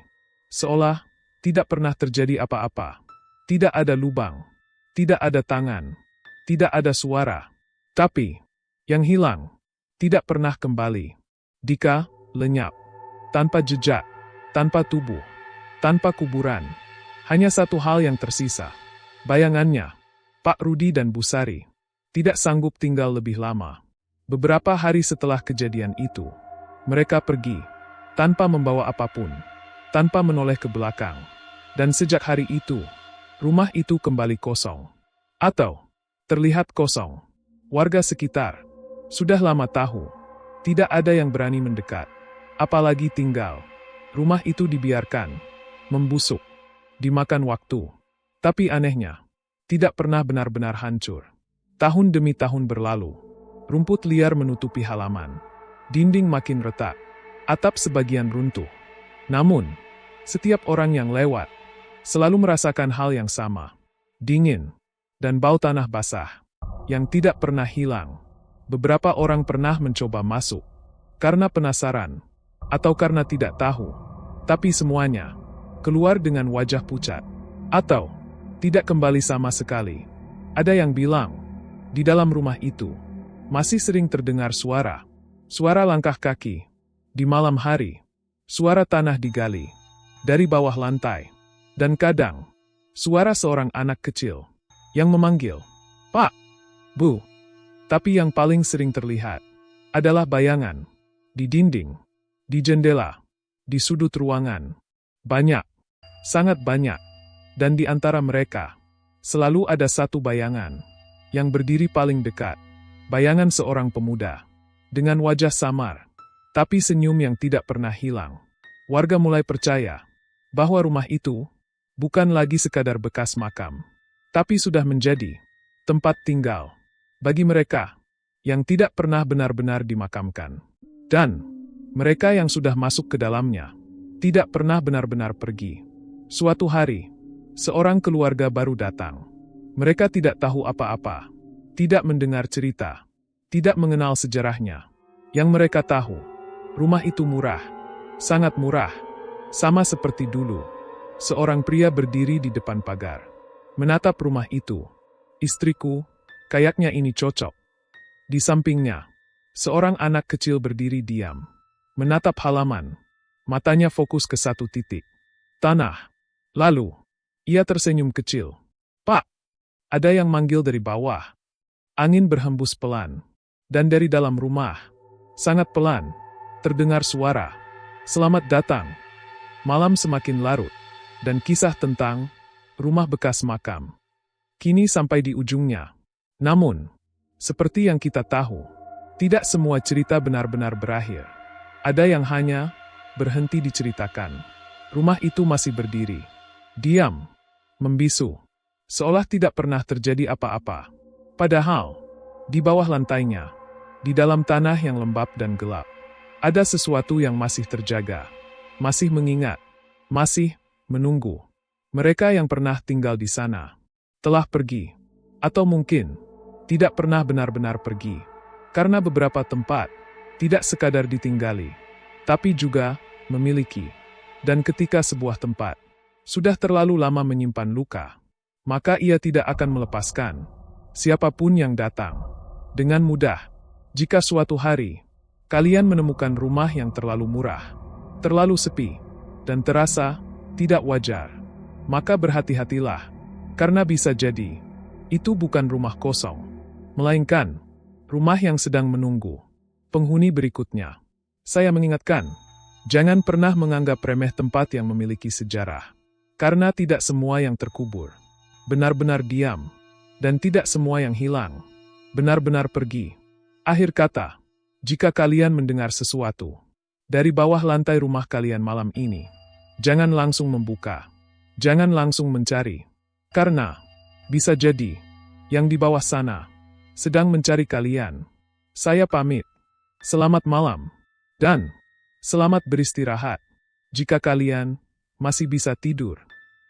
Seolah tidak pernah terjadi apa-apa. Tidak ada lubang. Tidak ada tangan. Tidak ada suara. Tapi, yang hilang tidak pernah kembali. Dika lenyap. Tanpa jejak. Tanpa tubuh. Tanpa kuburan. Hanya satu hal yang tersisa. Bayangannya. Pak Rudi dan Busari tidak sanggup tinggal lebih lama. Beberapa hari setelah kejadian itu, mereka pergi tanpa membawa apapun, tanpa menoleh ke belakang. Dan sejak hari itu, rumah itu kembali kosong. Atau terlihat kosong. Warga sekitar sudah lama tahu, tidak ada yang berani mendekat, apalagi tinggal. Rumah itu dibiarkan membusuk, dimakan waktu. Tapi anehnya, tidak pernah benar-benar hancur. Tahun demi tahun berlalu, rumput liar menutupi halaman, dinding makin retak, atap sebagian runtuh. Namun, setiap orang yang lewat selalu merasakan hal yang sama, dingin, dan bau tanah basah, yang tidak pernah hilang. Beberapa orang pernah mencoba masuk, karena penasaran, atau karena tidak tahu, tapi semuanya keluar dengan wajah pucat, atau tidak kembali sama sekali. Ada yang bilang, di dalam rumah itu, masih sering terdengar suara langkah kaki, di malam hari, suara tanah digali, dari bawah lantai, dan kadang, suara seorang anak kecil, yang memanggil, "Pak, Bu." Tapi yang paling sering terlihat, adalah bayangan, di dinding, di jendela, di sudut ruangan. Banyak, sangat banyak. Dan di antara mereka, selalu ada satu bayangan, yang berdiri paling dekat. Bayangan seorang pemuda, dengan wajah samar, tapi senyum yang tidak pernah hilang. Warga mulai percaya, bahwa rumah itu, bukan lagi sekadar bekas makam, tapi sudah menjadi tempat tinggal bagi mereka yang tidak pernah benar-benar dimakamkan. Dan mereka yang sudah masuk ke dalamnya, tidak pernah benar-benar pergi. Suatu hari, seorang keluarga baru datang. Mereka tidak tahu apa-apa, tidak mendengar cerita, tidak mengenal sejarahnya. Yang mereka tahu, rumah itu murah, sangat murah, sama seperti dulu. Seorang pria berdiri di depan pagar, menatap rumah itu. "Istriku, kayaknya ini cocok." Di sampingnya, seorang anak kecil berdiri diam, menatap halaman, matanya fokus ke satu titik, tanah. Lalu, ia tersenyum kecil. "Pak!" Ada yang manggil dari bawah. Angin berhembus pelan. Dan dari dalam rumah, sangat pelan, terdengar suara, "Selamat datang." Malam semakin larut, dan kisah tentang rumah bekas makam kini sampai di ujungnya. Namun, seperti yang kita tahu, tidak semua cerita benar-benar berakhir. Ada yang hanya berhenti diceritakan. Rumah itu masih berdiri, diam, membisu, seolah tidak pernah terjadi apa-apa. Padahal, di bawah lantainya, di dalam tanah yang lembab dan gelap, ada sesuatu yang masih terjaga, masih mengingat, masih menunggu. Mereka yang pernah tinggal di sana telah pergi, atau mungkin tidak pernah benar-benar pergi, karena beberapa tempat tidak sekadar ditinggali, tapi juga memiliki. Dan ketika sebuah tempat sudah terlalu lama menyimpan luka, maka ia tidak akan melepaskan siapapun yang datang. Dengan mudah, jika suatu hari kalian menemukan rumah yang terlalu murah, terlalu sepi, dan terasa tidak wajar, maka berhati-hatilah, karena bisa jadi itu bukan rumah kosong, melainkan rumah yang sedang menunggu penghuni berikutnya. Saya mengingatkan, jangan pernah menganggap remeh tempat yang memiliki sejarah, karena tidak semua yang terkubur benar-benar diam, dan tidak semua yang hilang benar-benar pergi. Akhir kata, jika kalian mendengar sesuatu dari bawah lantai rumah kalian malam ini, jangan langsung membuka, jangan langsung mencari, karena bisa jadi yang di bawah sana sedang mencari kalian. Saya pamit. Selamat malam, dan selamat beristirahat, jika kalian masih bisa tidur.